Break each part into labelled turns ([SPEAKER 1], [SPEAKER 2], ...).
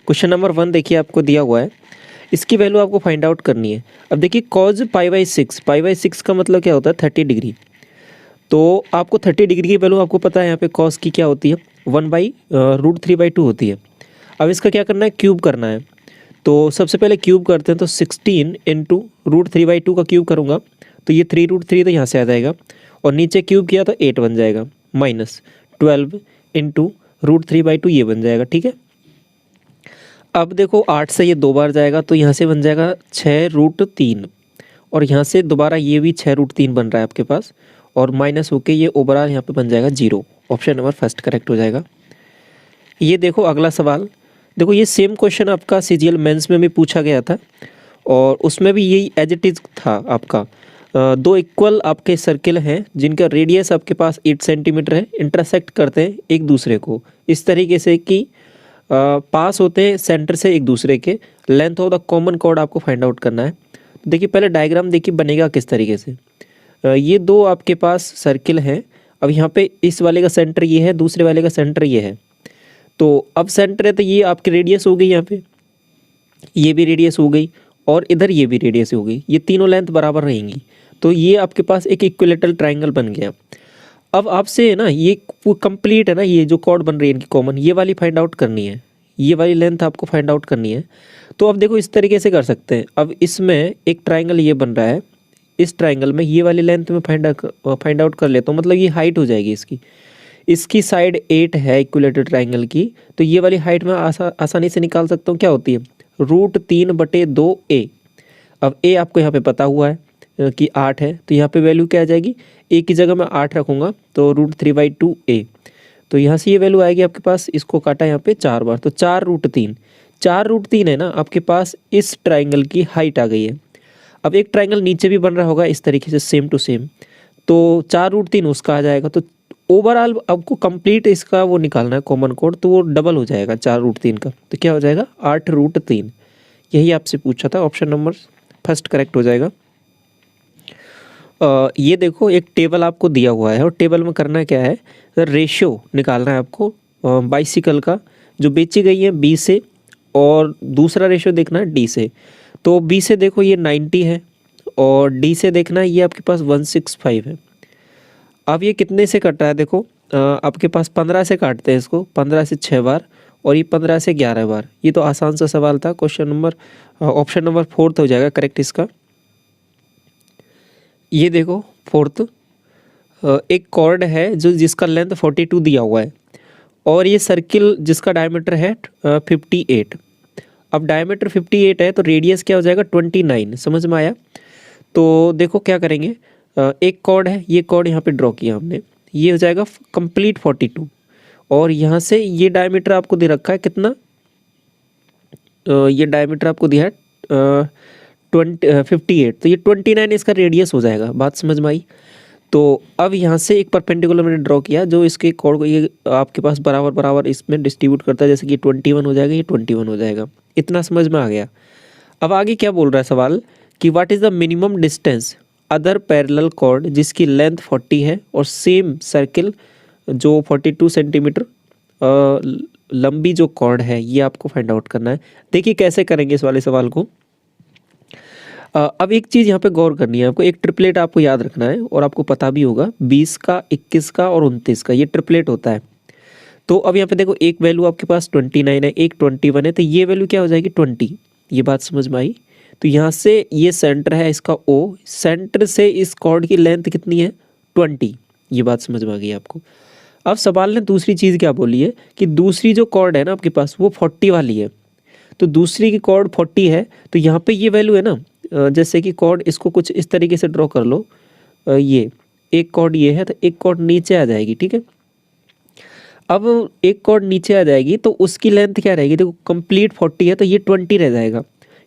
[SPEAKER 1] Question number 1 देखिए आपको दिया हुआ है, इसकी वैल्यू आपको फाइंड आउट करनी है। अब देखिए कॉज पाई बाई सिक्स का मतलब क्या होता है 30 डिग्री। तो आपको 30 डिग्री की वैल्यू आपको पता है यहाँ पे कॉस की क्या होती है 1/√3/2 होती है। अब इसका क्या करना है, क्यूब करना है। तो सबसे पहले क्यूब करते हैं, तो 16 इंटू √3/2 का क्यूब करूँगा तो ये 3√3 तो यहाँ से आ जाएगा, और नीचे क्यूब किया तो 8 बन जाएगा, माइनस 12 इंटू √3/2 ये बन जाएगा। ठीक है, अब देखो 8 से ये 2 बार जाएगा तो यहाँ से बन जाएगा 6√3, और यहाँ से दोबारा ये भी 6√3 बन रहा है आपके पास, और माइनस होके ये ओवरऑल यहाँ पे बन जाएगा 0। ऑप्शन नंबर फर्स्ट करेक्ट हो जाएगा। ये देखो अगला सवाल, देखो ये सेम क्वेश्चन आपका सीजीएल मेंस में भी पूछा गया था, और उसमें भी यही एज इट इज़ था आपका। दो इक्वल आपके सर्किल हैं जिनका रेडियस आपके पास 8 सेंटीमीटर है, इंटरसेक्ट करते हैं एक दूसरे को इस तरीके से कि पास होते हैं सेंटर से एक दूसरे के। Length of the common chord आपको फाइंड आउट करना है। तो देखिए पहले डायग्राम देखिए बनेगा किस तरीके से। ये दो आपके पास सर्किल हैं। अब यहाँ पे इस वाले का सेंटर ये है, दूसरे वाले का सेंटर ये है। तो अब सेंटर है तो ये आपकी रेडियस हो गई, यहाँ पे ये भी रेडियस हो गई, और इधर ये भी रेडियस हो गई। ये तीनों लेंथ बराबर रहेंगी, तो ये आपके पास एक इक्विलेटरल ट्रायंगल बन गया। अब आपसे है ना ये कंप्लीट है ना, ये जो कॉर्ड बन रही है इनकी कॉमन, ये वाली फाइंड आउट करनी है, ये वाली लेंथ आपको फाइंड आउट करनी है। तो अब देखो इस तरीके से कर सकते हैं। अब इसमें एक ट्रायंगल ये बन रहा है, इस ट्रायंगल में ये वाली लेंथ में फाइंड आउट कर लेता हूँ, मतलब ये हाइट हो जाएगी इसकी साइड 8 है इक्विलेटरल ट्रायंगल की, तो ये वाली हाइट में आसानी से निकाल सकता हूँ। क्या होती है, √3/2a। अब a आपको यहाँ पे पता हुआ है कि 8 है, तो यहाँ पे वैल्यू क्या आ जाएगी, a की जगह मैं 8 रखूँगा तो √3/2a। तो यहाँ से ये वैल्यू आएगी आपके पास, इसको काटा यहाँ पे 4 बार तो 4√3 है ना आपके पास, इस ट्राइंगल की हाइट आ गई है। अब एक ट्राइंगल नीचे भी बन रहा होगा इस तरीके से सेम टू सेम, तो 4√3 उसका आ जाएगा। तो ओवरऑल आपको कंप्लीट इसका वो निकालना है कॉमन कोड, तो वो डबल हो जाएगा 4√3 का, तो क्या हो जाएगा 8√3। यही आपसे पूछा था, ऑप्शन नंबर फर्स्ट करेक्ट हो जाएगा। ये देखो एक टेबल आपको दिया हुआ है, और टेबल में करना क्या है, रेशियो निकालना है आपको बाइसिकल का जो बेची गई है बी से, और दूसरा रेशियो देखना है डी से। तो बी से देखो ये 90 है, और डी से देखना है ये आपके पास 165 है। अब ये कितने से कट रहा है, देखो आपके पास 15 से काटते हैं इसको, 15 से 6 बार, और ये 15 से 11 बार। ये तो आसान सा सवाल था। Question number option number fourth हो जाएगा करेक्ट इसका। ये देखो फोर्थ, एक कॉर्ड है जो जिसका लेंथ 42 दिया हुआ है, और ये सर्किल जिसका डायमीटर है 58। अब डायमीटर 58 है तो रेडियस क्या हो जाएगा 29। समझ में आया? तो देखो क्या करेंगे, एक कॉर्ड है, ये कॉर्ड यहाँ पे ड्रॉ किया हमने, ये हो जाएगा कंप्लीट 42, और यहाँ से ये डायमीटर आपको दे रखा है कितना, ये डायमीटर आपको दिया है 58, तो ये 29 इसका रेडियस हो जाएगा। बात समझ में आई? तो अब यहाँ से एक परपेंडिकुलर मैंने ड्रॉ किया जो इसके कॉर्ड को ये आपके पास बराबर बराबर इसमें डिस्ट्रीब्यूट करता है, जैसे कि 21 हो जाएगा, ये 21 हो जाएगा। इतना समझ में आ गया? अब आगे क्या बोल रहा है सवाल कि what is the minimum distance other parallel chord जिसकी लेंथ 40 है और सेम सर्किल जो 42 सेंटीमीटर लंबी जो कॉर्ड है, ये आपको फाइंड आउट करना है। देखिए कैसे करेंगे इस वाले सवाल को। अब एक चीज़ यहाँ पे गौर करनी है आपको, एक ट्रिपलेट आपको याद रखना है, और आपको पता भी होगा 20 का, 21 का और 29 का, ये ट्रिपलेट होता है। तो अब यहाँ पे देखो एक वैल्यू आपके पास 29 है, एक 21 है, तो ये वैल्यू क्या हो जाएगी 20। ये बात समझ में आई? तो यहाँ से ये सेंटर है इसका O, सेंटर से इस कॉर्ड की लेंथ कितनी है 20। ये बात समझ में आ गई आपको? अब सवाल ने दूसरी चीज़ क्या बोली है कि दूसरी जो कॉर्ड है ना आपके पास वो 40 वाली है, तो दूसरी की कॉर्ड 40 है, तो यहाँ पे ये वैल्यू है ना, जैसे कि कॉर्ड इसको कुछ इस तरीके से ड्रॉ कर लो, ये एक कॉर्ड ये है, तो एक कॉर्ड नीचे आ जाएगी। ठीक है, अब एक कॉर्ड नीचे आ जाएगी तो उसकी लेंथ क्या रहेगी, देखो कंप्लीट 40 है तो ये 20 रह जाएगा,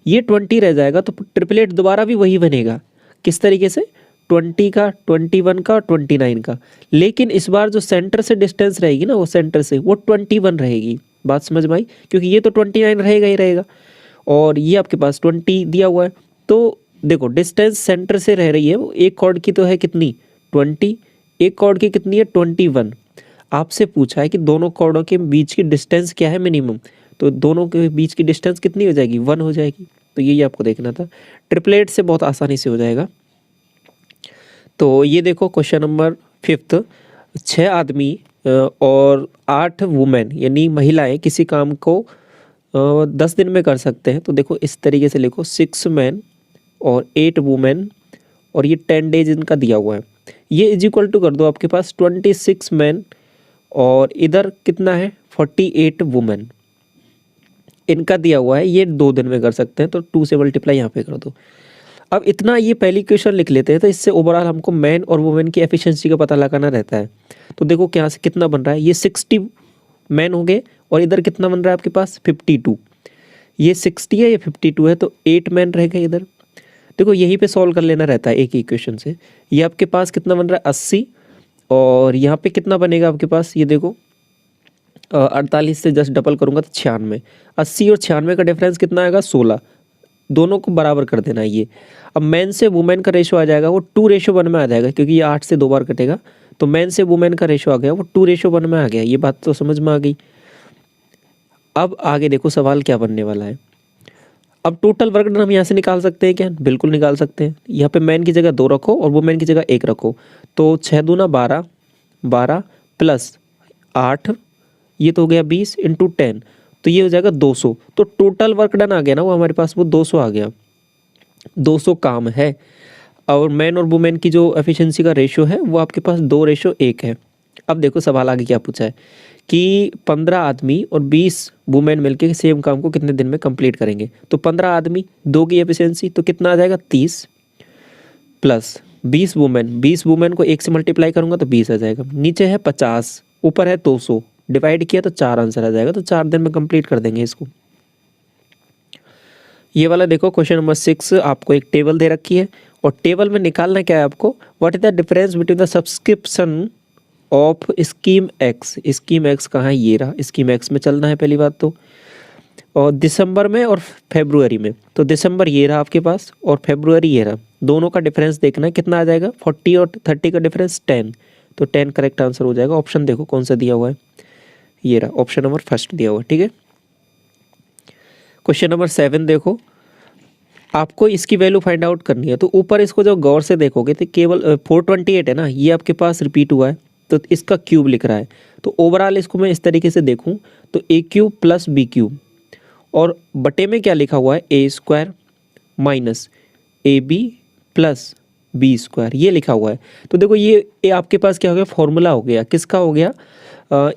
[SPEAKER 1] ये 20 रह जाएगा, तो ट्रिपलेट दोबारा भी वही बनेगा। किस तरीके से, 20 का, 21 का, 29 का, लेकिन इस बार जो सेंटर से डिस्टेंस रहेगी ना, वो सेंटर से वो 21 रहेगी। बात समझ में आई? क्योंकि ये तो 29 रहेगा ही रहेगा, और ये आपके पास 20 दिया हुआ है। तो देखो डिस्टेंस सेंटर से रह रही है, वो एक कॉर्ड की तो है कितनी 20, एक कॉर्ड की कितनी है 21। आपसे पूछा है कि दोनों कॉर्डों के बीच की डिस्टेंस क्या है मिनिमम, तो दोनों के बीच की डिस्टेंस कितनी हो जाएगी, 1 हो जाएगी। तो यही आपको देखना था, ट्रिपलेट से बहुत आसानी से हो जाएगा। तो ये देखो क्वेश्चन नंबर 5, 6 आदमी और 8 वुमेन यानी महिलाएं किसी काम को 10 दिन में कर सकते हैं। तो देखो इस तरीके से लिखो, 6 मैन और 8 वुमेन और ये 10 डेज इनका दिया हुआ है। ये इज इक्वल टू कर दो आपके पास 26 मैन और इधर कितना है 48 वुमेन, इनका दिया हुआ है, ये 2 दिन में कर सकते हैं। तो 2 से मल्टीप्लाई यहाँ पे कर दो। अब इतना ये पहली क्वेश्चन लिख लेते हैं, तो इससे ओवरऑल हमको मैन और वुमेन की एफिशिएंसी का पता लगाना रहता है। तो देखो क्या से कितना बन रहा है, ये 60 मैन हो गए और इधर कितना बन रहा है आपके पास 52। ये 60 है, ये 52 है, तो 8 मैन रह गए इधर। देखो यहीं पे सॉल्व कर लेना रहता है एक ही इक्वेशन से। ये आपके पास कितना बन रहा है 80 और यहाँ पे कितना बनेगा आपके पास, ये देखो 48 से जस्ट डबल करूँगा तो 96। 80 और 96 का डिफरेंस कितना आएगा 16, दोनों को बराबर कर देना है ये। अब मैन से वुमेन का रेशो आ जाएगा वो 2:1 में आ जाएगा, क्योंकि ये 8 से 2 बार कटेगा। तो मैन से वुमेन का रेशो आ गया वो 2:1 में आ गया। ये बात तो समझ में आ गई। अब आगे देखो सवाल क्या बनने वाला है। अब टोटल वर्क डन हम यहाँ से निकाल सकते हैं क्या, बिल्कुल निकाल सकते हैं। यहाँ पे मैन की जगह 2 रखो और वुमेन की जगह 1 रखो। तो 6 दूना 12, 12 प्लस 8, ये तो हो गया 20 इंटू 10, तो ये हो जाएगा 200। तो टोटल वर्क डन आ गया ना वो हमारे पास, वो 200 आ गया। 200 काम है। और मैन और वुमेन की जो एफिशिएंसी का रेशो है वो आपके पास 2:1 है। अब देखो सवाल आगे क्या पूछा है कि 15 आदमी और 20 वुमेन मिलकर सेम काम को कितने दिन में कंप्लीट करेंगे। तो 15 आदमी 2 की एफिशिएंसी तो कितना आ जाएगा 30 प्लस 20 वुमेन, 20 वुमेन को 1 से मल्टीप्लाई करूंगा तो 20 आ जाएगा। नीचे है 50, ऊपर है 200, डिवाइड किया तो 4 आंसर आ जाएगा। तो 4 दिन में कंप्लीट कर देंगे इसको। ये वाला देखो क्वेश्चन नंबर 6, आपको एक टेबल दे रखी है और टेबल में निकालना क्या है आपको, what is the difference between the subscription of scheme x. Scheme x कहाँ है, ये रहा। स्कीम एक्स में चलना है पहली बात तो, और दिसंबर में और फरवरी में। तो दिसंबर ये रहा आपके पास और फरवरी ये रहा, दोनों का डिफरेंस देखना है कितना आ जाएगा। 40 और 30 का डिफरेंस 10, तो 10 करेक्ट आंसर हो जाएगा। ऑप्शन देखो कौन सा दिया हुआ है, ये रहा ऑप्शन नंबर 1 दिया हुआ है। ठीक है, क्वेश्चन नंबर 7 देखो, आपको इसकी वैल्यू फाइंड आउट करनी है। तो ऊपर इसको जब गौर से देखोगे तो केवल 428 है ना, ये आपके पास रिपीट हुआ है तो इसका क्यूब लिख रहा है। तो ओवरऑल इसको मैं इस तरीके से देखूं तो a cube plus b cube और बटे में क्या लिखा हुआ है a square minus a b plus b square, ये लिखा हुआ है। तो देखो ये आपके पास क्या हो गया, फॉर्मूला हो गया, किसका हो गया,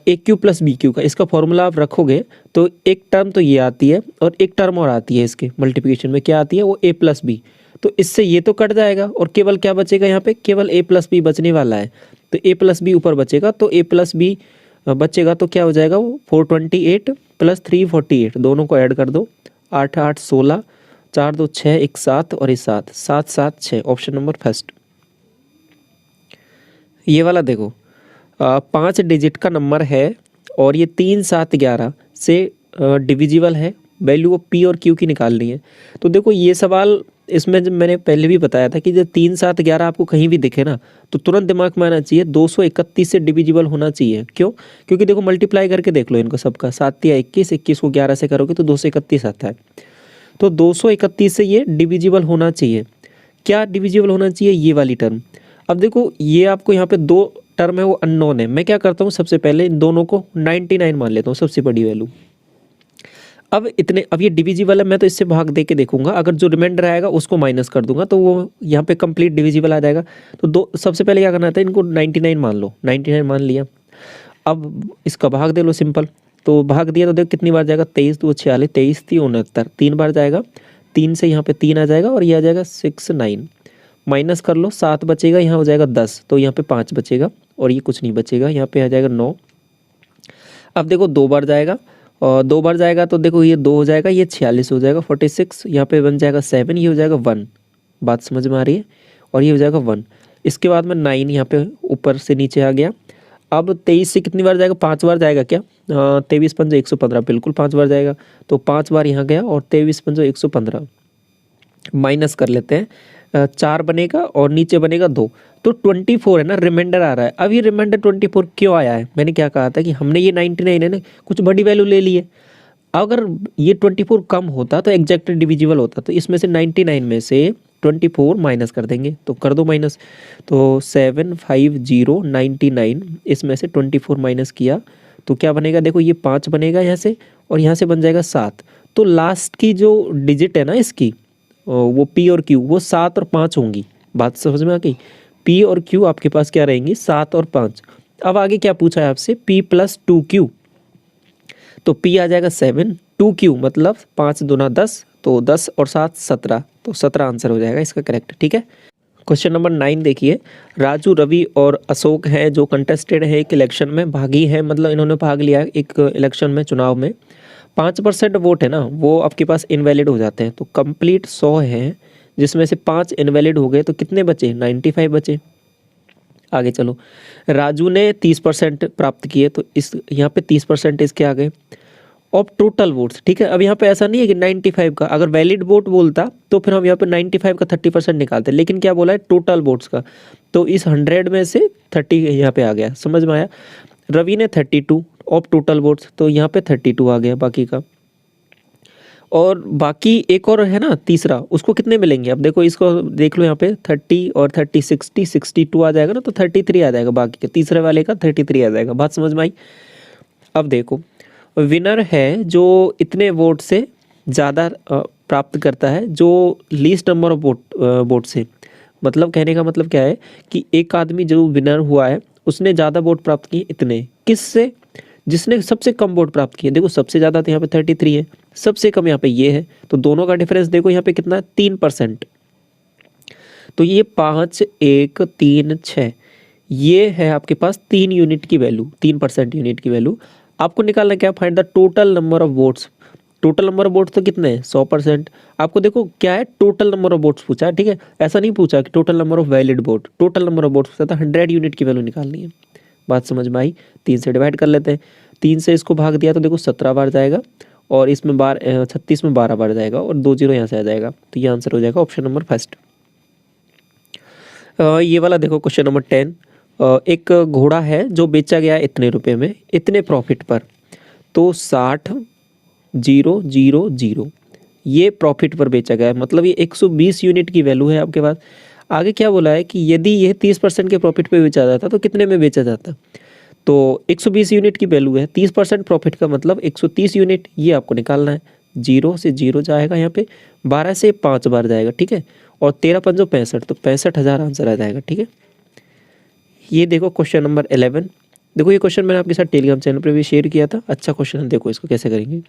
[SPEAKER 1] ए क्यू प्लस बी क्यू का। इसका फॉर्मूला आप रखोगे तो एक टर्म तो ये आती है और एक टर्म और आती है इसके मल्टीप्लिकेशन में, क्या आती है वो ए प्लस बी। तो इससे ये तो कट जाएगा और केवल क्या बचेगा यहाँ पे, केवल ए प्लस बी बचने वाला है। तो ए प्लस बी ऊपर बचेगा, तो ए प्लस बी बचेगा तो क्या हो जाएगा वो 428 प्लस 348, दोनों को ऐड कर दो, 8 8 16, 4 2 6, 1 7 और 7 7 7 6, ऑप्शन नंबर 1। ये वाला देखो 5 डिजिट का नंबर है और ये 3 7 11 से डिविजिबल है। वैल्यू ऑफ पी और क्यू की निकालनी है। तो देखो ये सवाल, इसमें जब मैंने पहले भी बताया था कि जब 3 7 11 आपको कहीं भी दिखे ना तो तुरंत दिमाग में आना चाहिए 231 से डिविजिबल होना चाहिए। क्यों, क्योंकि देखो मल्टीप्लाई करके देख लो इनको सबका, 7 या 21, 21 को 11 से करोगे तो 231 आता है। तो 231 से ये डिविजिबल होना चाहिए। क्या डिविजिबल होना चाहिए, ये वाली टर्म। अब देखो ये आपको यहाँ पे 2 टर्म है वो अननोन है। मैं क्या करता हूँ, सबसे पहले इन दोनों को 99 मान लेता हूँ, सबसे बड़ी वैल्यू। अब ये डिविजिबल है, मैं तो इससे भाग दे के देखूंगा, अगर जो रिमाइंडर आएगा उसको माइनस कर दूंगा तो वो यहाँ पे कंप्लीट डिविजिबल आ जाएगा। तो सबसे पहले क्या करना था, इनको 99 मान लो, 99 मान लिया। अब इसका भाग दे लो सिंपल, तो भाग दिया तो देखो कितनी बार जाएगा, 23 2 46, 23 3 69, 3 बार जाएगा। 3 से यहाँ पे 3 आ जाएगा और ये आ जाएगा 6 9, माइनस कर लो, 7 बचेगा, यहाँ हो जाएगा 10, तो यहाँ पे 5 बचेगा और ये कुछ नहीं बचेगा, यहाँ पे आ जाएगा 9। अब देखो 2 बार जाएगा और 2 बार जाएगा तो देखो ये 2 हो जाएगा, ये 46 हो जाएगा, 46, यहाँ पे बन जाएगा 7, ये हो जाएगा 1, बात समझ में आ रही है, और ये हो जाएगा 1। इसके बाद में 9 यहाँ पे ऊपर से नीचे आ गया। अब 23 से कितनी बार जाएगा, 5 बार जाएगा क्या, 23 5 115, बिल्कुल 5 बार जाएगा, तो 5 बार यहाँ गया और 23 5 115, माइनस कर लेते हैं, 4 बनेगा और नीचे बनेगा 2, तो 24 है ना, रिमाइंडर आ रहा है। अब ये रिमाइंडर 24 क्यों आया है, मैंने क्या कहा था कि हमने ये 99 है ना कुछ बड़ी वैल्यू ले ली है, अगर ये 24 कम होता तो एग्जैक्ट डिविजिबल होता, तो इसमें से 99 में से 24 माइनस कर देंगे, तो कर दो माइनस। तो 75099 इसमें से 24 माइनस किया तो क्या बनेगा, देखो ये 5 बनेगा यहाँ से, और यहाँ से बन जाएगा 7। तो लास्ट की जो डिजिट है ना इसकी, वो पी और क्यू, वो 7 और 5 होंगी। बात समझ में आ गई? पी और क्यू आपके पास क्या रहेंगी, 7 और 5। अब आगे क्या पूछा है आपसे, पी प्लस 2Q, तो पी आ जाएगा 7, 2Q मतलब 5 दूना 10, तो 10 और 7 17, तो 17 आंसर हो जाएगा इसका करेक्ट। ठीक है, क्वेश्चन नंबर 9 देखिए। राजू, रवि और अशोक हैं जो कंटेस्टेड है एक इलेक्शन में, भागी है, मतलब इन्होंने भाग लिया एक इलेक्शन में, चुनाव में। 5% वोट है ना, वो आपके पास इनवैलिड हो जाते हैं। तो कंप्लीट 100 है, जिसमें से 5 इनवैलिड हो गए, तो कितने बचे, 95 बचे। आगे चलो, राजू ने 30% प्राप्त किए, तो इस यहाँ पे 30% इसके आ गए। अब टोटल वोट्स, ठीक है, अब यहाँ पे ऐसा नहीं है कि 95 का, अगर वैलिड वोट बोलता तो फिर हम यहाँ पे 95 का 30% निकालते, लेकिन क्या बोला है, टोटल वोट्स का। तो इस 100 में से 30 यहाँ पे आ गया, समझ में आया। रवि ने 32 ऑफ टोटल वोट्स, तो यहाँ पे 32 आ गया बाकी का। और बाकी एक और है ना तीसरा, उसको कितने मिलेंगे, अब देखो इसको देख लो, यहाँ पे 30 और 30 60 62 आ जाएगा ना, तो 33 आ जाएगा बाकी के, तीसरे वाले का 33 आ जाएगा। बात समझ में आई? अब देखो, विनर है जो इतने वोट से ज़्यादा प्राप्त करता है, जो लीस्ट नंबर ऑफ वोट से, मतलब कहने का मतलब क्या है कि एक आदमी जो विनर हुआ है उसने ज़्यादा वोट प्राप्त किए, इतने किससे, जिसने सबसे कम वोट प्राप्त किए। देखो सबसे ज़्यादा तो यहाँ पे 33 है, सबसे कम यहाँ पे ये है, तो दोनों का डिफरेंस देखो यहाँ पे कितना है, 3%। तो ये 5 1 3 6, ये है आपके पास 3 यूनिट की वैल्यू, 3% यूनिट की वैल्यू। आपको निकालना क्या, find the total number of votes. Total number of votes तो कितने हैं, 100%। आपको देखो क्या है, टोटल नंबर ऑफ वोट्स पूछा है, ठीक है, ऐसा नहीं पूछा कि total number of valid vote, total number of votes पूछा था, 100 यूनिट की वैल्यू निकालनी है। बात समझ में आई? 3 से डिवाइड कर लेते हैं, 3 से इसको भाग दिया तो देखो 17 बार जाएगा, और इसमें 36 में 12 बार जाएगा, और 2 0 यहाँ से आ जाएगा, तो ये आंसर हो जाएगा ऑप्शन नंबर फर्स्ट। ये वाला देखो क्वेश्चन नंबर 10। एक घोड़ा है जो बेचा गया इतने रुपए में, इतने प्रॉफिट पर, तो 60,000 ये प्रॉफिट पर बेचा गया है, मतलब ये 120 यूनिट की वैल्यू है आपके पास। आगे क्या बोला है कि यदि ये 30% के प्रॉफिट पे बेचा जाता तो कितने में बेचा जाता, तो 120 यूनिट की वैल्यू है, 30% प्रॉफिट का मतलब 130 यूनिट, ये आपको निकालना है। 0 से 0 जाएगा यहाँ पे, 12 से 5 बार जाएगा, ठीक है, और 13 5 65, तो 65,000 आंसर आ जाएगा। ठीक है, ये देखो क्वेश्चन नंबर 11। देखो ये क्वेश्चन मैंने आपके साथ टेलीग्राम चैनल पर भी शेयर किया था, अच्छा क्वेश्चन है, देखो इसको कैसे करेंगे।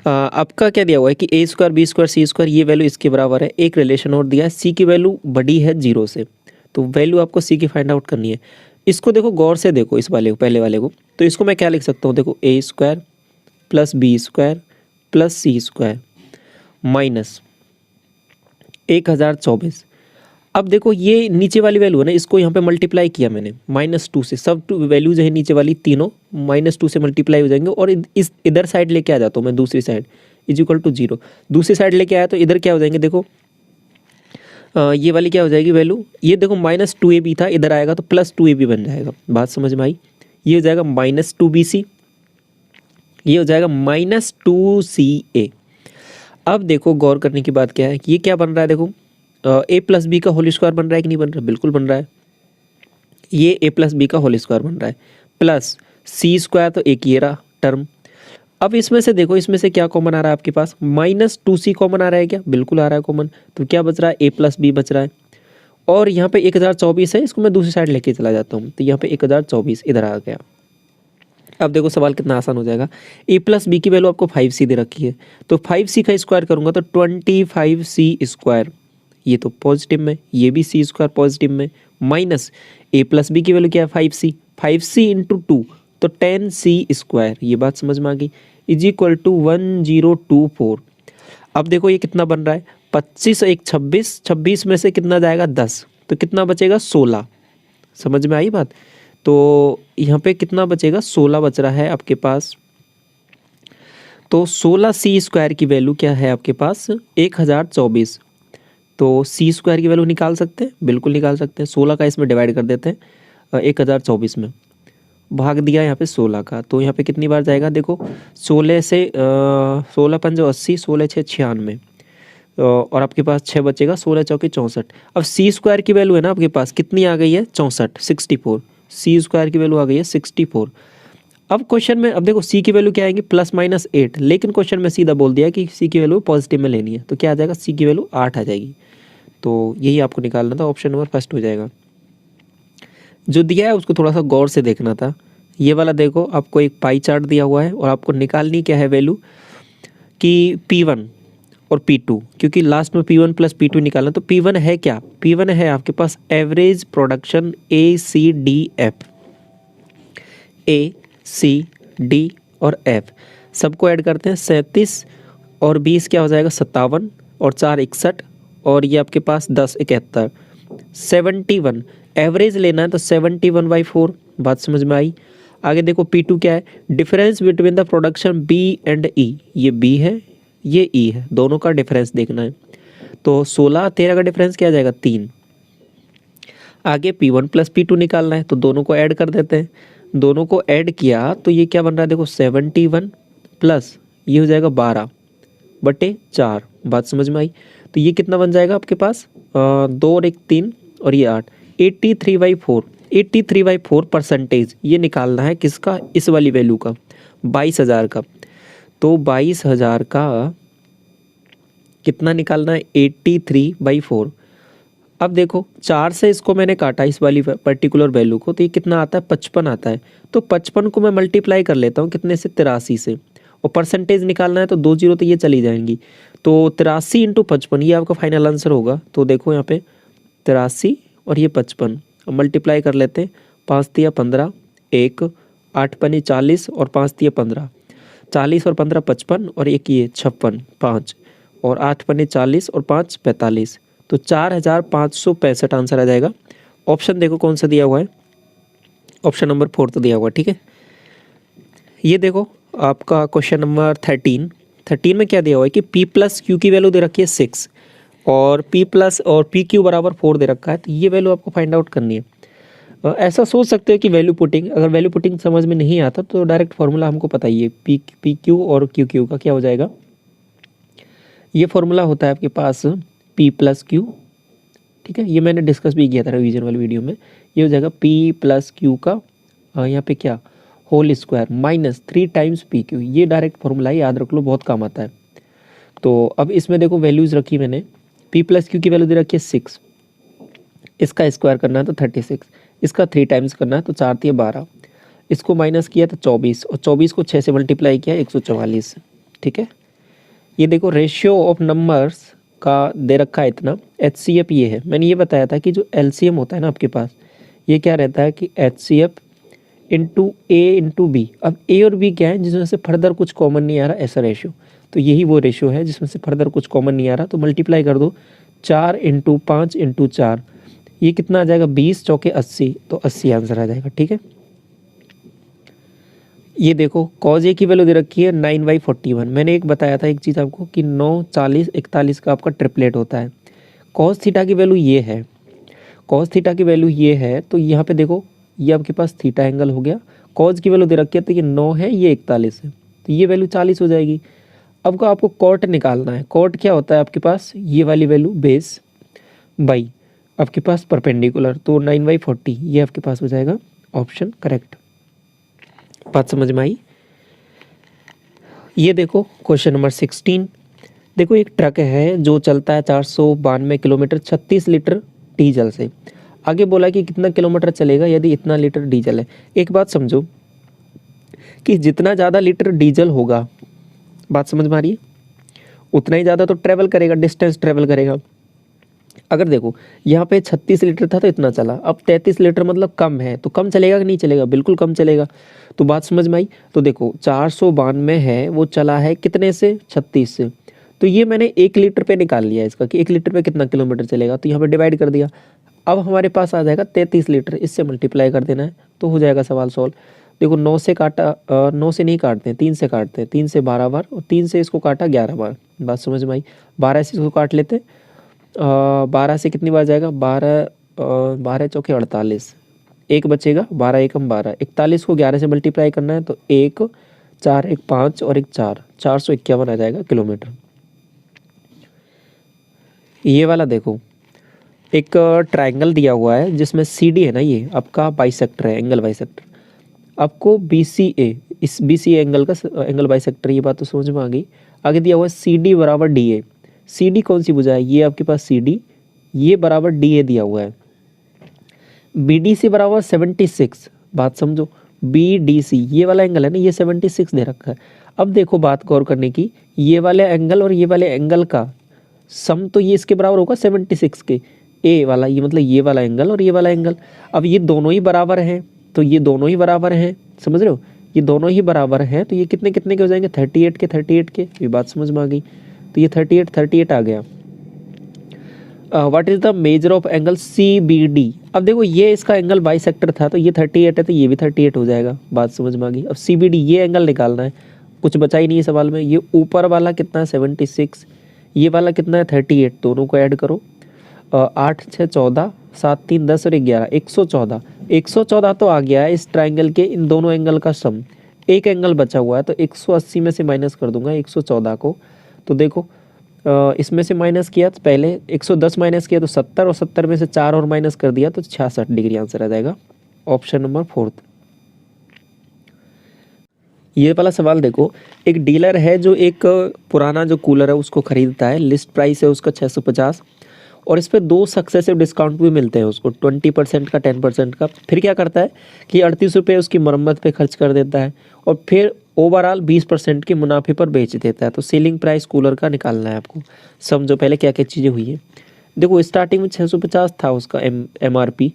[SPEAKER 1] आपका क्या दिया हुआ है कि a² b² c² ये वैल्यू इसके बराबर है, एक रिलेशन और दिया है, c की वैल्यू बड़ी है 0 से, तो वैल्यू आपको c की फाइंड आउट करनी है। इसको देखो गौर से देखो, इस वाले को, पहले वाले को, तो इसको मैं क्या लिख सकता हूँ, देखो a² plus b² plus c² minus 1024। अब देखो ये नीचे वाली वैल्यू है ना, इसको यहाँ पे मल्टीप्लाई किया मैंने -2 से, सब वैल्यूज है नीचे वाली तीनों -2 से मल्टीप्लाई हो जाएंगे, और इस इधर साइड लेके आ जाता हूँ मैं, दूसरी साइड = 0, दूसरी साइड लेके आया तो इधर क्या हो जाएंगे, देखो ये वाली क्या हो जाएगी वैल्यू, ये देखो -2ab था, इधर आएगा तो +2ab बन जाएगा। बात समझ में आई? ये हो जाएगा -2bc, ये हो जाएगा -2ca। अब देखो गौर करने की बात क्या है कि ये क्या बन रहा है, देखो a + b का होल स्क्वायर बन रहा है कि नहीं बन रहा है, बिल्कुल बन रहा है, ये a + b का होल स्क्वायर बन रहा है, प्लस c² तो एक ये रहा टर्म। अब इसमें से देखो, इसमें से क्या कॉमन आ रहा है आपके पास, -2c कॉमन आ रहा है क्या, बिल्कुल आ रहा है कॉमन, तो क्या बच रहा है, a + b बच रहा है, और यहाँ पे 1024 है, इसको मैं दूसरी साइड लेके चला जाता हूँ, तो यहाँ पे 1024 इधर आ गया। अब देखो सवाल कितना आसान हो जाएगा, a + b की वैल्यू आपको 5c दे रखी है, तो 5c का स्क्वायर करूँगा तो 25c², ये तो पॉजिटिव में, ये भी c² पॉजिटिव में, माइनस a + b की वैल्यू क्या है 5c, 5c × 2 तो 10c², ये बात समझ में आ गई, = 1024। अब देखो ये कितना बन रहा है, 25 1 26, 26 में से कितना जाएगा 10, तो कितना बचेगा 16। समझ में आई बात? तो यहाँ पे कितना बचेगा, 16 बच रहा है आपके पास। तो 16c² की वैल्यू क्या है आपके पास, 1024। तो c² की वैल्यू निकाल सकते हैं, बिल्कुल निकाल सकते हैं, 16 का इसमें डिवाइड कर देते हैं 1024 में, भाग दिया यहाँ पे 16 का, तो यहाँ पे कितनी बार जाएगा देखो, 16 से 16 पंजो 80, 16 छः 96, और आपके पास 6 बचेगा, 16 चौके 64। अब सी स्क्वायर की वैल्यू है ना आपके पास, कितनी आ गई है 64, 64। सी स्क्वायर की वैल्यू आ गई है 64। अब क्वेश्चन में अब देखो सी की वैल्यू क्या आएगी +-8, लेकिन क्वेश्चन में सीधा बोल दिया कि सी की वैल्यू पॉजिटिव में लेनी है, तो क्या आ जाएगा, सी की वैल्यू 8 आ जाएगी। तो यही आपको निकालना था, ऑप्शन नंबर फर्स्ट हो जाएगा। जो दिया है उसको थोड़ा सा गौर से देखना था। ये वाला देखो, आपको एक पाई चार्ट दिया हुआ है और आपको निकालनी क्या है वैल्यू कि P1 और P2, क्योंकि लास्ट में P1 + P2 निकालना। तो P1 है क्या, P1 है आपके पास एवरेज प्रोडक्शन ACDF, ACD और F सबको ऐड करते हैं, 37 और 20 क्या हो जाएगा 57, और 4 61, और ये आपके पास 10 71, 71 एवरेज लेना है तो 71/4। बात समझ में आई। आगे देखो P2 क्या है, difference between the production B and E, ये B है ये E है, दोनों का डिफरेंस देखना है। तो 16 13 का डिफरेंस क्या आ जाएगा 3। आगे P1 + P2 निकालना है, तो दोनों को ऐड कर देते हैं। दोनों को ऐड किया तो ये क्या बन रहा है देखो, 71 प्लस ये हो जाएगा 12/4। बात समझ में आई। तो ये कितना बन जाएगा आपके पास, 2 और 1 3 और ये 8, 83/4। 83/4 परसेंटेज ये निकालना है किसका, इस वाली वैल्यू का, 22,000 का। तो 22,000 का कितना निकालना है, 83/4। अब देखो 4 से इसको मैंने काटा, इस वाली पर्टिकुलर वैल्यू को, तो ये कितना आता है 55 आता है। तो 55 को मैं मल्टीप्लाई कर लेता हूँ कितने से, 83 से, और परसेंटेज निकालना है तो 2 जीरो तो ये चली जाएंगी। तो 83 × 55 ये आपका फाइनल आंसर होगा। तो देखो यहाँ पे 83 और ये 55, अब मल्टीप्लाई कर लेते हैं, 5 तिया 15, 1 8 पनी 40 और 5 तिया 15, 40 और 15 55, और एक ये 56 5, और 8 पनी 40 और 5 45, तो 4565 आंसर आ जाएगा। ऑप्शन देखो कौन सा दिया हुआ है, ऑप्शन नंबर 4 तो दिया हुआ है, ठीक है। ये देखो आपका क्वेश्चन नंबर 13 में क्या दिया हुआ है कि P + Q की वैल्यू दे रखी है 6 और P + और PQ = 4 दे रखा है। तो ये वैल्यू आपको फाइंड आउट करनी है। ऐसा सोच सकते हो कि वैल्यू पुटिंग, अगर वैल्यू पुटिंग समझ में नहीं आता तो डायरेक्ट फार्मूला हमको पता ही है, PQ और QQ का क्या हो जाएगा। ये फार्मूला होता है आपके पास P + Q, ठीक है। ये मैंने डिस्कस भी किया था रिवीजन वाली वीडियो में। ये हो जाएगा P + Q का यहाँ पे क्या होल स्क्वायर -3 टाइम्स PQ। ये डायरेक्ट फार्मूला याद रख लो, बहुत काम आता है। तो अब इसमें देखो वैल्यूज़ रखी मैंने, P + Q की वैल्यू दे रखी है 6, इसका स्क्वायर करना है तो 36, इसका 3 टाइम्स करना है तो 4 × 12, इसको माइनस किया तो 24, और 24 को 6 से मल्टीप्लाई किया 144, ठीक है। ये देखो रेशियो ऑफ नंबर्स का दे रखा है इतना, HCF ये है। मैंने ये बताया था कि जो LCM होता है ना आपके पास, ये क्या रहता है कि HCF × A × B। अब A और B क्या है, जिसमें से फर्दर कुछ कॉमन नहीं आ रहा, ऐसा रेशियो। तो यही वो रेशियो है जिसमें से फर्दर कुछ कॉमन नहीं आ रहा, तो मल्टीप्लाई कर दो, 4 × 5 × 4, ये कितना आ जाएगा 20 चौके 80, तो 80 आंसर आ जाएगा, ठीक है। ये देखो cos A की वैल्यू दे रखी है 9/41। मैंने एक बताया था एक चीज़ आपको कि 9 40 41 का आपका ट्रिपलेट होता है। cos थीटा की वैल्यू ये है, cos थीटा की वैल्यू ये है, तो यहाँ पे देखो ये आपके पास थीटा एंगल हो गया। cos की वैल्यू दे रखी है तो ये 9 है, ये 41 है, तो ये वैल्यू 40 हो जाएगी। अब को आपको कॉट निकालना है। कॉट क्या होता है आपके पास, ये वाली वैल्यू बेस बाई आपके पास परपेंडिकुलर, तो 9/40 ये आपके पास हो जाएगा ऑप्शन करेक्ट। बात समझ में आई। ये देखो क्वेश्चन नंबर 16, देखो एक ट्रक है जो चलता है 492 किलोमीटर 36 लीटर डीजल से। आगे बोला कि कितना किलोमीटर चलेगा यदि इतना लीटर डीजल है। एक बात समझो कि जितना ज़्यादा लीटर डीजल होगा, बात समझ में आ रही है, उतना ही ज़्यादा तो ट्रैवल करेगा, डिस्टेंस ट्रैवल करेगा। अगर देखो यहाँ पे 36 लीटर था तो इतना चला, अब 33 लीटर मतलब कम है, तो कम चलेगा कि नहीं चलेगा, बिल्कुल कम चलेगा। तो बात समझ में आई। तो देखो 492 है, वो चला है कितने से 36 से, तो ये मैंने 1 लीटर पे निकाल लिया इसका कि 1 लीटर पे कितना किलोमीटर चलेगा, तो यहाँ पे डिवाइड कर दिया। अब हमारे पास आ जाएगा 33 लीटर, इससे मल्टीप्लाई कर देना है तो हो जाएगा सवाल सॉल्व। देखो 9 से काटा, 9 से नहीं काटते हैं, 3 से काटते हैं, 3 से 12 बार, और 3 से इसको काटा 11 बार। बात समझ में आई। 12 से इसको काट लेते हैं, 12 से कितनी बार जाएगा, 12 12 चौके 48, 1 बचेगा, 12 एकम 12, 41 को 11 से मल्टीप्लाई करना है तो 1 4 1 5 और 1 4, 451 आ जाएगा किलोमीटर। ये वाला देखो, एक ट्रायंगल दिया हुआ है जिसमें सी डी है ना, ये आपका बाइसेक्टर है, एंगल बाइसेक्टर। आपको बी सी ए, इस बी सी एंगल का एंगल बाइसेक्टर, ये बात तो समझ में आ गई। आगे दिया हुआ है सी डी बराबर डी ए। सी डी कौन सी भुजा है, ये आपके पास सी डी, ये बराबर डी ए दिया हुआ है। बी डी सी बराबर 76, बात समझो, बी डी सी ये वाला एंगल है ना, ये 76 दे रखा है। अब देखो बात गौर करने की, ये वाले एंगल और ये वाले एंगल का सम तो ये इसके बराबर होगा 76 के, ए वाला, ये मतलब ये वाला एंगल और ये वाला एंगल। अब ये दोनों ही बराबर हैं तो ये दोनों ही बराबर हैं, समझ रहे हो, ये दोनों ही बराबर हैं तो ये कितने कितने के हो जाएंगे, 38 के 38 के। ये बात समझ में आ गई, तो ये 38 आ गया। What is the measure of angle C B D. अब देखो ये इसका एंगल बाइसेक्टर था तो ये 38 है तो ये भी 38 हो जाएगा, बात समझ में आ गई। अब सी बी डी ये एंगल निकालना है, कुछ बचा ही नहीं है सवाल में। ये ऊपर वाला कितना है 76, ये वाला कितना है 38, दोनों को ऐड करो, 8 6 14, 7 3 10 और 11, 114। 114 तो आ गया है इस ट्राइंगल के इन दोनों एंगल का सम। एक एंगल बचा हुआ है तो 180 में से माइनस कर दूंगा 114 को। तो देखो इसमें से माइनस किया तो पहले 110 माइनस किया तो 70, और 70 में से 4 और माइनस कर दिया तो 66 डिग्री आंसर आ जाएगा, ऑप्शन नंबर 4। ये वाला सवाल देखो, एक डीलर है जो एक पुराना जो कूलर है उसको खरीदता है, लिस्ट प्राइस है उसका 650, और इस पर 2 सक्सेसिव डिस्काउंट भी मिलते हैं उसको, 20% का 10% का। फिर क्या करता है कि 38 रुपये उसकी मरम्मत पे खर्च कर देता है और फिर ओवरऑल 20% के मुनाफे पर बेच देता है। तो सेलिंग प्राइस कूलर का निकालना है आपको। समझो पहले क्या क्या चीज़ें हुई है। देखो स्टार्टिंग में 650 था उसका MRP,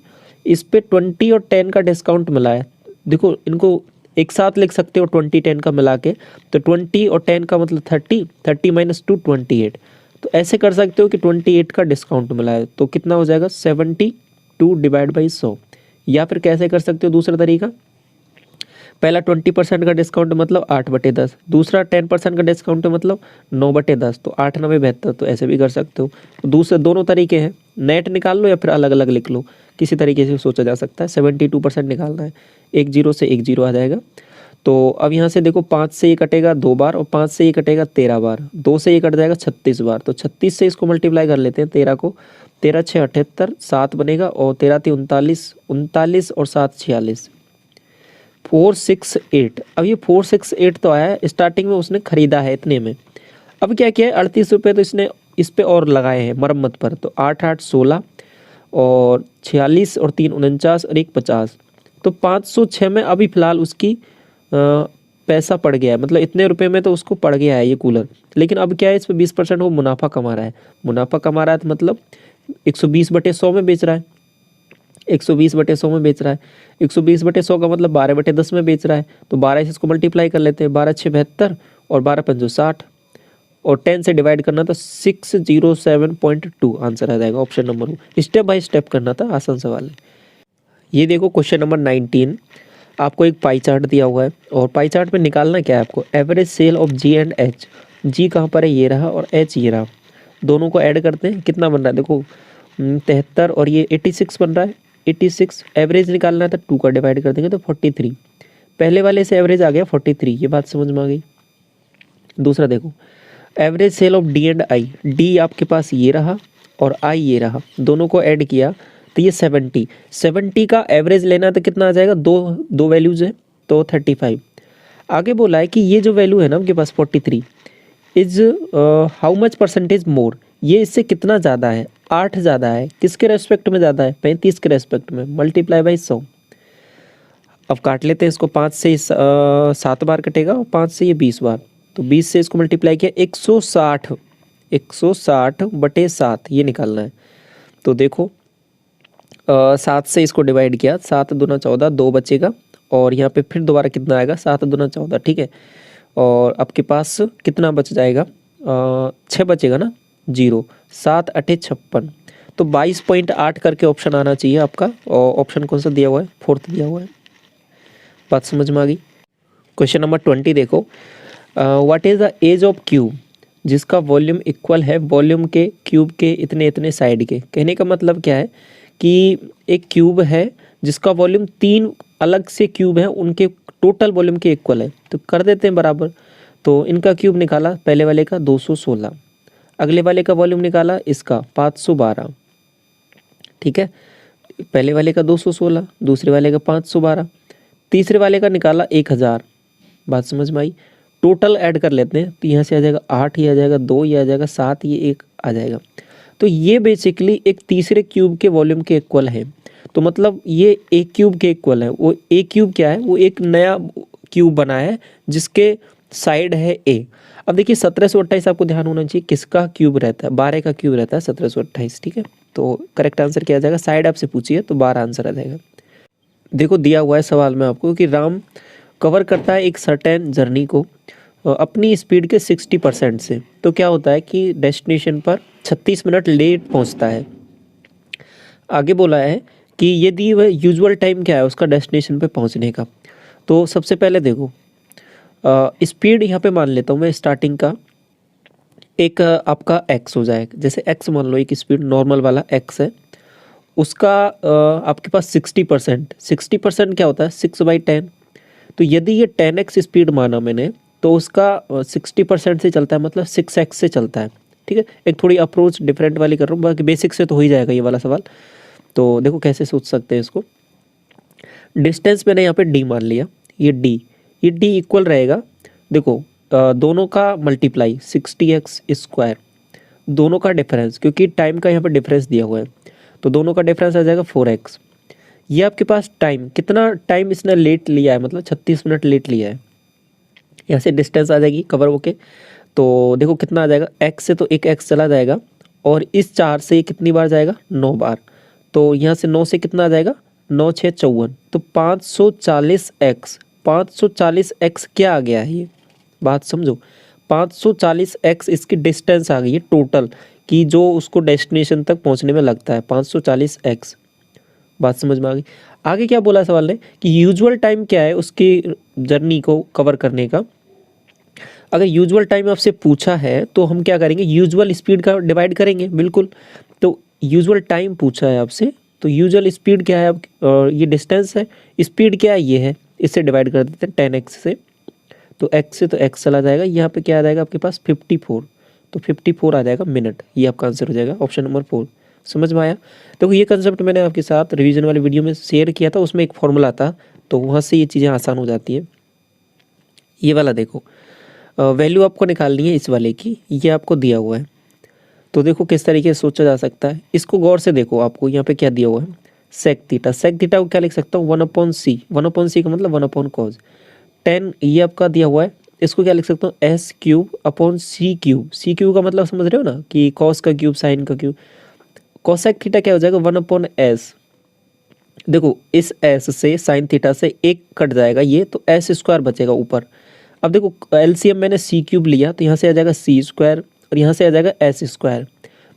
[SPEAKER 1] इस पर 20 और 10 का डिस्काउंट मिला है। देखो इनको एक साथ लिख सकते हो 20 10 का मिला के, तो 20 और 10 का मतलब 30, 30 - 2 28। तो ऐसे कर सकते हो कि 28 का डिस्काउंट मिला है तो कितना हो जाएगा 72 डिवाइड बाई 100। या फिर कैसे कर सकते हो दूसरा तरीका, पहला 20% का डिस्काउंट मतलब 8/10, दूसरा 10% का डिस्काउंट मतलब 9/10, तो 8 9 72, तो ऐसे भी कर सकते हो। तो दूसरे दोनों तरीके हैं, नेट निकाल लो या फिर अलग अलग लिख लो, किसी तरीके से सोचा जा सकता है। 72% निकालना है, 1 0 से 1 0 आ जाएगा। तो अब यहाँ से देखो 5 से ये कटेगा 2 बार और 5 से ये कटेगा 13 बार, 2 से ये कट जाएगा 36 बार। तो 36 से इसको मल्टीप्लाई कर लेते हैं 13 को, 13 6 78, 7 बनेगा और 13 3 39, 39 और 7 46, 468। अब ये 468 तो आया है, स्टार्टिंग में उसने खरीदा है इतने में। अब क्या किया है 38 रुपये तो इसने इस पे और लगाए हैं मरम्मत पर, तो 8 8 16 और 46 और 3 49 और 1 50, तो 506 में अभी फ़िलहाल उसकी पैसा पड़ गया है, मतलब इतने रुपए में तो उसको पड़ गया है ये कूलर। लेकिन अब क्या है इस पर 20% वो मुनाफा कमा रहा है। मुनाफा कमा रहा है तो मतलब 120/100 में बेच रहा है, 120/100 में बेच रहा है। 120/100 का मतलब 12/10 में बेच रहा है। तो 12 से इसको मल्टीप्लाई कर लेते हैं, 12 6 72 और 12 5 60 और 10 से डिवाइड करना था 607.2 आंसर आ जाएगा, option number 1। Step by step करना था, आसान सवाल है। ये देखो क्वेश्चन नंबर 19, आपको एक पाई चार्ट दिया हुआ है और पाई चार्ट में निकालना क्या है आपको, average sale of G and H। G कहाँ पर है, ये रहा, और H ये रहा, दोनों को ऐड करते हैं कितना बन रहा है। देखो 73 और ये 86 बन रहा है, 86 एवरेज निकालना है तो 2 का डिवाइड कर देंगे तो 43। पहले वाले से एवरेज आ गया 43, ये बात समझ में आ गई। दूसरा देखो average sale of D and I, D आपके पास ये रहा और I ये रहा, दोनों को ऐड किया तो ये 70 का एवरेज लेना तो कितना आ जाएगा, दो वैल्यूज है तो 35। आगे बोला है कि ये जो वैल्यू है ना आपके पास 43 इज हाउ मच परसेंटेज मोर, ये इससे कितना ज़्यादा है, 8 ज़्यादा है। किसके रेस्पेक्ट में ज़्यादा है, 35 के रेस्पेक्ट में, मल्टीप्लाई बाई 100। अब काट लेते हैं इसको, 5 से 7 बार कटेगा और 5 से ये 20 बार, तो 20 से इसको मल्टीप्लाई किया 160/7 ये निकालना है। तो देखो 7 से इसको डिवाइड किया, 7 दूना 14, 2 बचेगा और यहाँ पे फिर दोबारा कितना आएगा 7 दूना 14, ठीक है। और आपके पास कितना बच जाएगा, 6 बचेगा ना, 0 7 8 56, तो 22.8 करके ऑप्शन आना चाहिए आपका। और ऑप्शन कौन सा दिया हुआ है, 4th दिया हुआ है। बात समझ में आ गई। क्वेश्चन नंबर 20 देखो, what is the edge of cube जिसका वॉल्यूम इक्वल है वॉल्यूम के क्यूब के इतने इतने साइड के। कहने का मतलब क्या है कि एक क्यूब है जिसका वॉल्यूम 3 अलग से क्यूब है, उनके टोटल वॉल्यूम के इक्वल है, तो कर देते हैं बराबर। तो इनका क्यूब निकाला पहले वाले का 216, अगले वाले का वॉल्यूम निकाला इसका 512, ठीक है। पहले वाले का 216, दूसरे वाले का 512, तीसरे वाले का निकाला 1000। बात समझ में आई। टोटल ऐड कर लेते हैं, तो यहाँ से आ जाएगा 8, ये आ जाएगा 2, ये आ जाएगा 7, ये 1 आ जाएगा। तो ये बेसिकली एक तीसरे क्यूब के वॉल्यूम के इक्वल है। तो मतलब ये एक क्यूब के इक्वल है। वो एक क्यूब क्या है, वो एक नया क्यूब बना है जिसके साइड है ए। अब देखिए 1728 आपको ध्यान होना चाहिए किसका क्यूब रहता है, 12 का क्यूब रहता है 1728, ठीक है। तो करेक्ट आंसर क्या आ जाएगा, साइड आपसे पूछिए तो 12 आंसर आ जाएगा। देखो दिया हुआ है सवाल में आपको कि राम कवर करता है एक सर्टेन जर्नी को अपनी स्पीड के 60% से, तो क्या होता है कि डेस्टिनेशन पर 36 मिनट लेट पहुंचता है। आगे बोला है कि यदि वह यूजुअल टाइम क्या है उसका डेस्टिनेशन पे पहुंचने का। तो सबसे पहले देखो स्पीड यहाँ पे मान लेता हूँ मैं स्टार्टिंग का एक आपका एक्स हो जाएगा। जैसे एक्स मान लो, एक स्पीड नॉर्मल वाला एक्स है, उसका आपके पास 60% क्या होता है 6/10। तो यदि ये 10x स्पीड माना मैंने, तो उसका 60% से चलता है, मतलब 6x से चलता है, ठीक है। एक थोड़ी अप्रोच डिफरेंट वाली कर रहा हूँ, बाकी बेसिक से तो हो ही जाएगा ये वाला सवाल। तो देखो कैसे सोच सकते हैं इसको। डिस्टेंस मैंने यहाँ पे d मान लिया, ये d इक्वल रहेगा, देखो दोनों का मल्टीप्लाई 60x², दोनों का डिफरेंस, क्योंकि टाइम का यहाँ पे डिफरेंस दिया हुआ है, तो दोनों का डिफरेंस आ जाएगा 4x। ये आपके पास टाइम, कितना टाइम इसने लेट लिया है, मतलब 36 मिनट लेट लिया है। यहाँ से डिस्टेंस आ जाएगी कवर होके, तो देखो कितना आ जाएगा, x से तो एक x चला जाएगा, और इस 4 से ये कितनी बार जाएगा 9 बार। तो यहाँ से 9 से कितना आ जाएगा 9 6 54, तो 540x। 540x क्या आ गया है, ये बात समझो। 540x इसकी डिस्टेंस आ गई है टोटल, कि जो उसको डेस्टिनेशन तक पहुंचने में लगता है 540x। बात समझ में आ गई। आगे क्या बोला सवाल ने कि यूजुअल टाइम क्या है उसकी जर्नी को कवर करने का। अगर यूजुअल टाइम आपसे पूछा है तो हम क्या करेंगे, यूजुअल स्पीड का डिवाइड करेंगे, बिल्कुल। तो यूजुअल टाइम पूछा है आपसे, तो यूजुअल स्पीड क्या है, अब ये डिस्टेंस है, स्पीड क्या है ये है, इससे डिवाइड कर देते हैं 10x से। तो x से तो x चला जाएगा, यहाँ पे क्या आ जाएगा आपके पास 54, तो 54 आ जाएगा मिनट। ये आपका आंसर हो जाएगा ऑप्शन नंबर 4। समझ में आया। देखो ये कंसेप्ट मैंने आपके साथ रिवीजन वाली वीडियो में शेयर किया था, उसमें एक फॉर्मूला था, तो वहाँ से ये चीज़ें आसान हो जाती है। ये वाला देखो वैल्यू आपको निकालनी है इस वाले की, ये आपको दिया हुआ है। तो देखो किस तरीके से सोचा जा सकता है, इसको गौर से देखो। आपको यहाँ पे क्या दिया हुआ है, सेक थीटा। सेक थीटा को क्या लिख सकता हूँ 1/c। 1/c का मतलब 1/cos। 10 ये आपका दिया हुआ है, इसको क्या लिख सकता हूँ s³/c³। c³ का मतलब समझ रहे हो ना, कि cos का क्यूब साइन का क्यूब। कोसेक थीटा क्या हो जाएगा 1/s। देखो इस s से साइन थीटा से एक कट जाएगा ये, तो s² बचेगा ऊपर। अब देखो एलसीएम मैंने c³ लिया, तो यहाँ से आ जाएगा c² और यहाँ से आ जाएगा s²।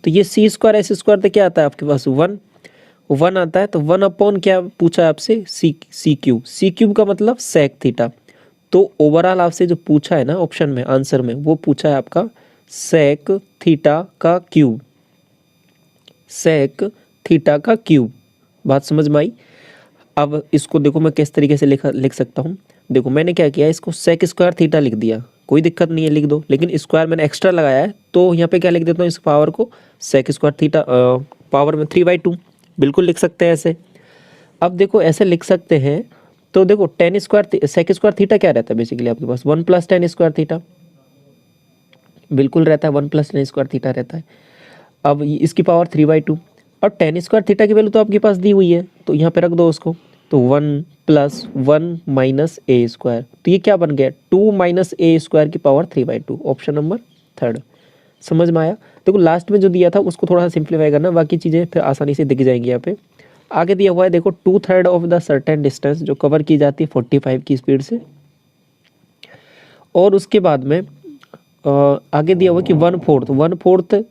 [SPEAKER 1] तो ये c² s² तो क्या आता है आपके पास 1 आता है। तो 1/ क्या पूछा है आपसे c³ का मतलब सेक थीटा। तो ओवरऑल आपसे जो पूछा है ना ऑप्शन में आंसर में, वो पूछा है आपका सेक थीटा का क्यूब। सेक थीटा का क्यूब। बात समझ में आई। अब इसको देखो मैं किस तरीके से लिख सकता हूँ। देखो मैंने क्या किया, इसको sec² थीटा लिख दिया, कोई दिक्कत नहीं है लिख दो, लेकिन स्क्वायर मैंने एक्स्ट्रा लगाया है, तो यहाँ पे क्या लिख देता हूँ इस पावर को sec² थीटा पावर में 3/2 बिल्कुल लिख सकते हैं ऐसे। अब देखो ऐसे लिख सकते हैं, तो देखो sec² थीटा क्या रहता है बेसिकली आपके पास 1 + tan² थीटा बिल्कुल रहता है, 1 + tan² थीटा रहता है। अब इसकी पावर 3/2 और tan² थीटा की वैल्यू तो आपके पास दी हुई है, तो यहाँ पे रख दो उसको, तो 1 + 1 - a²। तो ये क्या बन गया 2 - a² की पावर 3/2, ऑप्शन नंबर 3। समझ में आया। देखो लास्ट में जो दिया था उसको थोड़ा सा सिंप्लीफाई करना, बाकी चीज़ें फिर आसानी से दिख जाएंगी। यहाँ पे आगे दिया हुआ है देखो 2/3 ऑफ द सर्टेन डिस्टेंस, जो कवर की जाती है 45 की स्पीड से। और उसके बाद में आगे दिया हुआ कि 1/4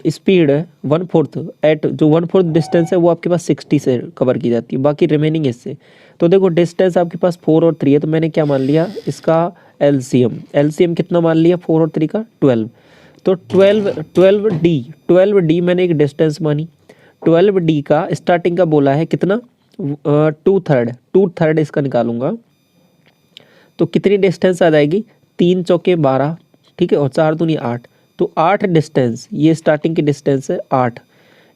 [SPEAKER 1] स्पीड है 1/4 एट, जो 1/4 डिस्टेंस है वो आपके पास 60 से कवर की जाती है, बाकी रिमेनिंग इससे। तो देखो डिस्टेंस आपके पास 4 और 3 है, तो मैंने क्या मान लिया इसका एलसीएम कितना मान लिया 4 और 3 का 12। तो 12D मैंने एक डिस्टेंस मानी। 12D का स्टार्टिंग का बोला है कितना, 2/3 इसका निकालूंगा तो कितनी डिस्टेंस आ जाएगी, 3 चौके 12, ठीक है, और 4 दूनी 8, तो 8 डिस्टेंस, ये स्टार्टिंग की डिस्टेंस है 8।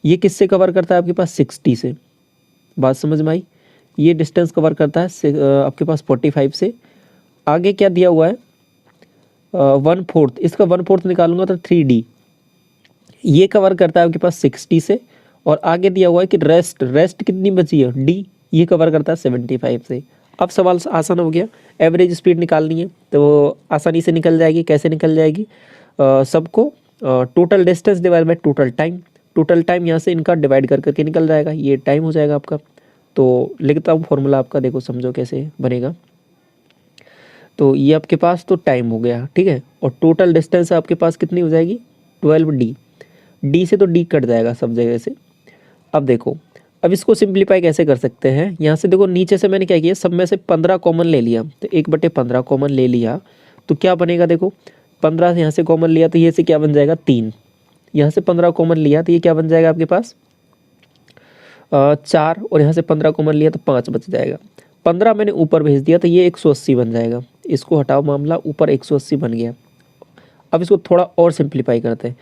[SPEAKER 1] ये किससे कवर करता है आपके पास 60 से, बात समझ में आई। ये डिस्टेंस कवर करता है आपके पास 45 से। आगे क्या दिया हुआ है 1/4, इसका 1/4 निकालूंगा तो 3D, ये कवर करता है आपके पास 60 से। और आगे दिया हुआ है कि रेस्ट कितनी बची है D, ये कवर करता है 75 से। अब सवाल आसान हो गया, एवरेज स्पीड निकालनी है तो आसानी से निकल जाएगी। कैसे निकल जाएगी, सबको total distance divide by total time यहाँ से इनका डिवाइड कर करके निकल जाएगा, ये टाइम हो जाएगा आपका। तो लिखता हूँ फॉर्मूला आपका, देखो समझो कैसे बनेगा। तो ये आपके पास तो टाइम हो गया, ठीक है, और टोटल डिस्टेंस आपके पास कितनी हो जाएगी 12D, D से तो D कट जाएगा सब जगह से। अब देखो, अब इसको सिंप्लीफाई कैसे कर सकते हैं, यहाँ से देखो नीचे से मैंने क्या किया, सब में से 15 कॉमन ले लिया, तो 1/15 कॉमन ले लिया तो क्या बनेगा, देखो 15 से यहाँ से कॉमन लिया तो ये से क्या बन जाएगा 3, यहाँ से 15 कॉमन लिया तो ये क्या बन जाएगा आपके पास 4, और यहाँ से 15 कॉमन लिया तो 5 बच जाएगा। 15 मैंने ऊपर भेज दिया तो ये 180 बन जाएगा, इसको हटाओ मामला, ऊपर 180 बन गया। अब इसको थोड़ा और सिंप्लीफाई करते हैं,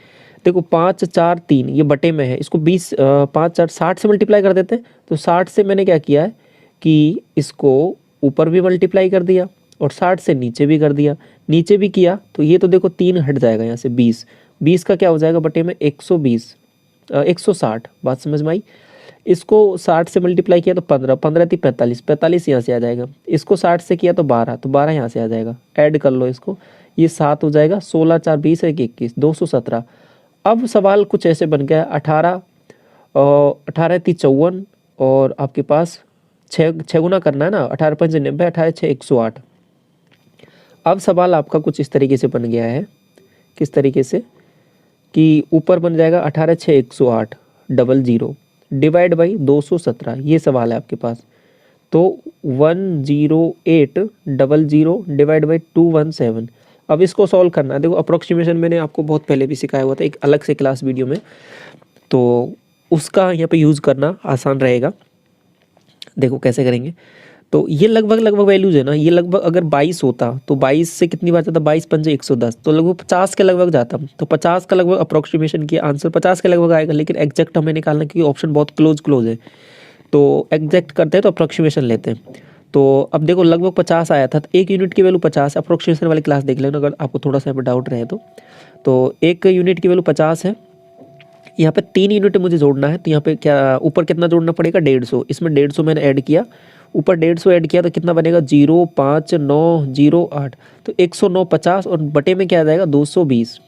[SPEAKER 1] देखो 5 4 3 ये बटे में है, इसको 20 5 4 60 से मल्टीप्लाई कर देते हैं। तो 60 से मैंने क्या किया है कि इसको ऊपर भी मल्टीप्लाई कर दिया और 60 से नीचे भी कर दिया, नीचे भी किया तो ये तो देखो 3 हट जाएगा यहाँ से 20 का क्या हो जाएगा बटे में 120 160, बात समझ में आई। इसको 60 से मल्टीप्लाई किया तो 15 15 थी 45 यहाँ से आ जाएगा, इसको 60 से किया तो 12 यहाँ से आ जाएगा, ऐड कर लो इसको, ये 7 हो जाएगा, 16 4 20 1 21 217। अब सवाल कुछ ऐसे बन गया 18 थी 54 और आपके पास 6 गुना करना है ना, 18 5 90, 18 6 108। अब सवाल आपका कुछ इस तरीके से बन गया है, किस तरीके से कि ऊपर बन जाएगा 18 6 108 00 डिवाइड बाई 217, ये सवाल है आपके पास। तो 10800 डिवाइड बाई 217। अब इसको सॉल्व करना है, देखो अप्रोक्सीमेशन मैंने आपको बहुत पहले भी सिखाया हुआ था एक अलग से क्लास वीडियो में, तो उसका यहाँ पे यूज़ करना आसान रहेगा। देखो कैसे करेंगे, तो ये लगभग वैल्यूज है ना, ये लगभग अगर 22 होता तो 22 से कितनी बार जाता, 22 पंजे 110, तो लगभग 50 के लगभग जाता, तो 50 का लगभग अप्रोक्सीमेशन किया, आंसर 50 के लगभग आएगा। लेकिन एग्जैक्ट हमें निकालना क्योंकि ऑप्शन बहुत क्लोज है, तो एग्जैक्ट करते हैं तो अप्रोक्सीमेशन लेते हैं। तो अब देखो लगभग 50 आया था, तो 1 यूनिट की वैल्यू 50, अप्रोक्सीमेशन वाली क्लास देख लेना अगर आपको थोड़ा सा डाउट रहे तो 1 यूनिट की वैल्यू 50 है। यहाँ पे 3 यूनिट मुझे जोड़ना है, तो यहाँ पे क्या ऊपर कितना जोड़ना पड़ेगा 150, इसमें 150 मैंने ऐड किया, ऊपर 150 ऐड किया तो कितना बनेगा 05908, तो 109 50 और बटे में क्या आ जाएगा 220,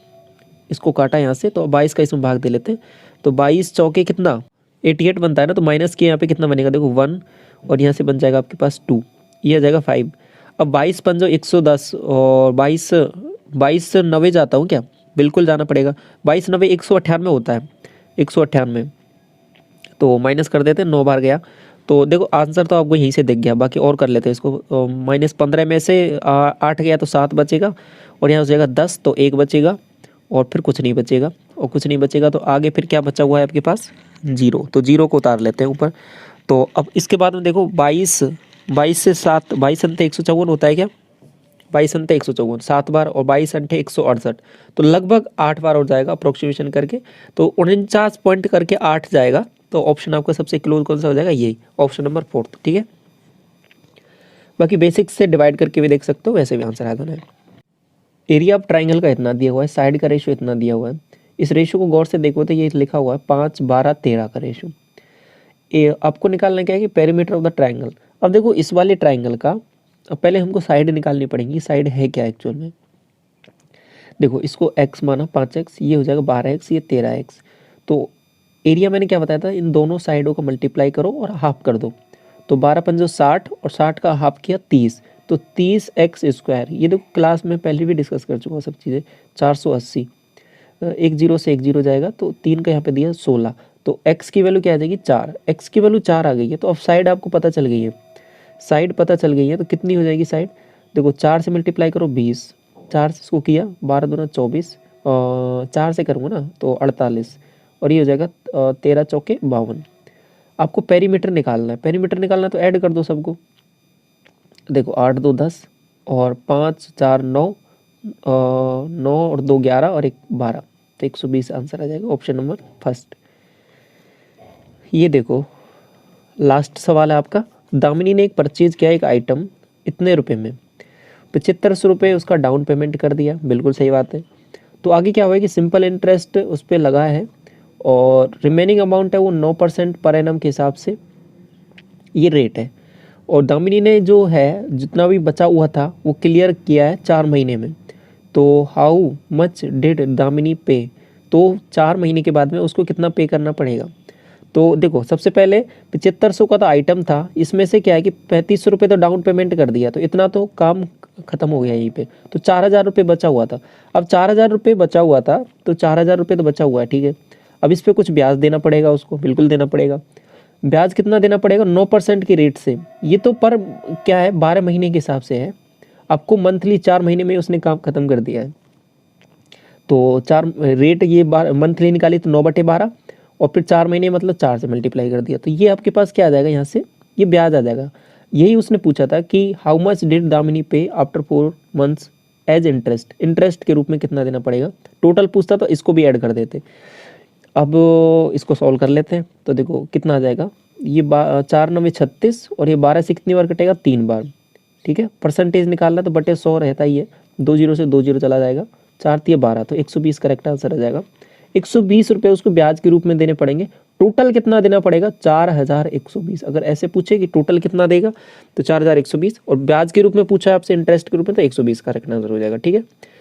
[SPEAKER 1] इसको काटा यहाँ से तो 22 का इसमें भाग दे लेते हैं, तो 22 चौके कितना 88 बनता है ना, तो माइनस के यहाँ पे कितना बनेगा देखो 1 और यहाँ से बन जाएगा आपके पास 2, ये आ जाएगा 5। अब 22 पंजो 110 और 22 90 जाता हूँ क्या, बिल्कुल जाना पड़ेगा, 22 90 198 होता है, 198, तो माइनस कर देते हैं, 9 बार गया। तो देखो आंसर तो आपको यहीं से दिख गया, बाकी और कर लेते हैं इसको। -15 में से 8 गया तो 7 बचेगा, और यहाँ हो जाएगा 10 तो 1 बचेगा, और फिर कुछ नहीं बचेगा, और कुछ नहीं बचेगा तो आगे फिर क्या बचा हुआ है आपके पास 0, तो 0 को उतार लेते हैं ऊपर। तो अब इसके बाद में देखो 22 से 7 22 अंटे 154 होता है क्या, 22 अंटे 154 7 बार, और 22 अंटे 168, तो लगभग 8 बार हो जाएगा अप्रोक्सीमेशन करके, तो 49 पॉइंट करके 8 जाएगा। तो ऑप्शन आपका सबसे क्लोज कौन सा हो जाएगा, यही ऑप्शन नंबर 4, ठीक है। बाकी बेसिक्स से डिवाइड करके भी देख सकते हो, वैसे भी आंसर आ जाना है। एरिया ऑफ ट्राइंगल का इतना दिया हुआ है, साइड का रेशियो इतना दिया हुआ है, इस रेशियो को गौर से देखो तो ये लिखा हुआ है 5 12 13 का रेशियो। आपको निकालना क्या है कि पेरीमीटर ऑफ द ट्राइंगल। अब देखो इस वाले ट्राइंगल का अब पहले हमको साइड निकालनी पड़ेगी, साइड है क्या एक्चुअल में। देखो इसको x माना 5x, ये हो जाएगा 12x, ये 13x। तो एरिया मैंने क्या बताया था, इन दोनों साइडों को मल्टीप्लाई करो और हाफ कर दो, तो 12 पंजो 60 और 60 का हाफ किया 30, तो 30x²। ये देखो क्लास में पहले भी डिस्कस कर चुका हूँ सब चीज़ें। 480, 1 0 से 1 0 जाएगा, तो 3 का यहाँ पे दिया 16, तो x की वैल्यू क्या आ जाएगी 4, x की वैल्यू 4 आ गई है। तो अब साइड आपको पता चल गई है, साइड पता चल गई है, तो कितनी हो जाएगी साइड, देखो 4 से मल्टीप्लाई करो 20, 4 से इसको किया 12 दूना 24, 4 से करूँगा ना तो 48, और ये हो जाएगा 13 चौके 52। आपको पेरीमीटर निकालना है, पेरीमीटर निकालना तो ऐड कर दो सबको। देखो 8 2 10 और 5 4 9, 9 और 2 11 और 1 12, तो 120 आंसर आ जाएगा ऑप्शन नंबर फर्स्ट। ये देखो लास्ट सवाल है आपका। दामिनी ने एक परचेज किया एक आइटम इतने रुपए में, 7500 रुपये उसका डाउन पेमेंट कर दिया, बिल्कुल सही बात है। तो आगे क्या हुआ कि सिंपल इंटरेस्ट उस पर लगा है और रिमेनिंग अमाउंट है वो 9% पर एनम के हिसाब से ये रेट है। और दामिनी ने जो है जितना भी बचा हुआ था वो क्लियर किया है 4 महीने में। तो हाउ मच डिड दामिनी पे, तो 4 महीने के बाद में उसको कितना पे करना पड़ेगा। तो देखो सबसे पहले 7500 का तो आइटम था, इसमें से क्या है कि 3500 रुपये तो डाउन पेमेंट कर दिया, तो इतना तो काम खत्म हो गया यहीं पे। तो 4000 रुपये बचा हुआ था। अब 4000 रुपये बचा हुआ था तो 4000 रुपये तो बचा हुआ है, ठीक है। अब इस पर कुछ ब्याज देना पड़ेगा उसको, बिल्कुल देना पड़ेगा। ब्याज कितना देना पड़ेगा, 9% की रेट से। ये तो पर क्या है 12 महीने के हिसाब से है, आपको मंथली 4 महीने में उसने काम खत्म कर दिया है। तो 4 रेट ये मंथली निकाली तो 9/12 और फिर 4 महीने मतलब 4 से मल्टीप्लाई कर दिया, तो ये आपके पास क्या आ जाएगा यहाँ से, ये ब्याज आ जाएगा। यही उसने पूछा था कि how much did Damini pay after 4 months as interest, interest के रूप में कितना देना पड़ेगा। टोटल पूछता तो इसको भी ऐड कर देते। अब इसको सॉल्व कर लेते हैं। तो देखो कितना आ जाएगा, ये 4 9 36 और ये 12 से कितनी बार कटेगा, 3 बार, ठीक है। परसेंटेज निकालना तो बटे 100 रहता ही है, 2 0 से 2 0 चला जाएगा, 4 3 12, तो 120 करेक्ट आंसर आ जाएगा। 120 रुपये उसको ब्याज के रूप में देने पड़ेंगे। टोटल कितना देना पड़ेगा, 4120। अगर ऐसे पूछे कि टोटल कितना देगा तो 4120, और ब्याज के रूप में पूछा है आपसे इंटरेस्ट के रूप में, तो 120 करेक्ट आंसर हो जाएगा, ठीक है।